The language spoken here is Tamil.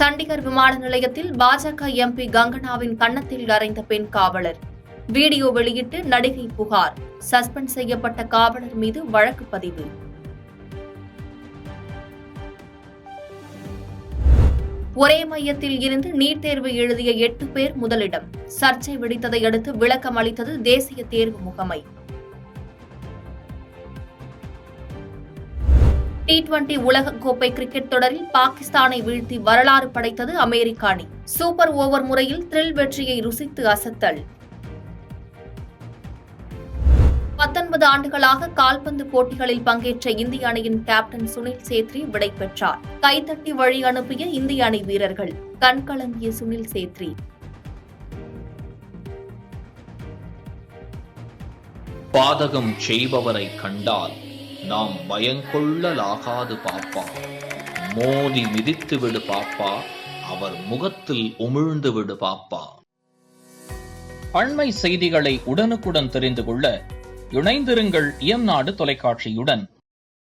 சண்டிகர் விமான நிலையத்தில் பாஜக எம்பி கங்கனாவின் கன்னத்தில் அறைந்த பெண் காவலர். வீடியோ வெளியிட்டு நடிகை புகார். சஸ்பெண்ட் செய்யப்பட்ட காவலர் மீது வழக்கு பதிவு. ஒரே மையத்தில் இருந்து நீட் தேர்வு எழுதிய 8 பேர் முதலிடம். சர்ச்சை வெடித்ததை அடுத்து விளக்கம் அளித்தது தேசிய தேர்வு முகமை. T20 உலகக்கோப்பை கிரிக்கெட் தொடரில் பாகிஸ்தானை வீழ்த்தி வரலாறு படைத்தது அமெரிக்க அணி. சூப்பர் ஓவர் முறையில் த்ரில் வெற்றியை ருசித்து அசத்தல். 19 ஆண்டுகளாக கால்பந்து போட்டிகளில் பங்கேற்ற இந்திய அணியின் கேப்டன் சுனில் சேத்ரி விடை பெற்றார். கைத்தட்டி வழி அனுப்பிய இந்திய அணி வீரர்கள். கண்கலங்கிய சுனில் சேத்ரி. பாதகம் செய்பவரை கண்டால் நாம் பயங்கொள்ளலாகாது பாப்பா. மோதி மிதித்து விடு பாப்பா, அவர் முகத்தில் உமிழ்ந்து விடு பாப்பா. அண்மை செய்திகளை உடனுக்குடன் தெரிந்து கொள்ள இணைந்திருங்கள் இயம்நாடு தொலைக்காட்சியுடன்.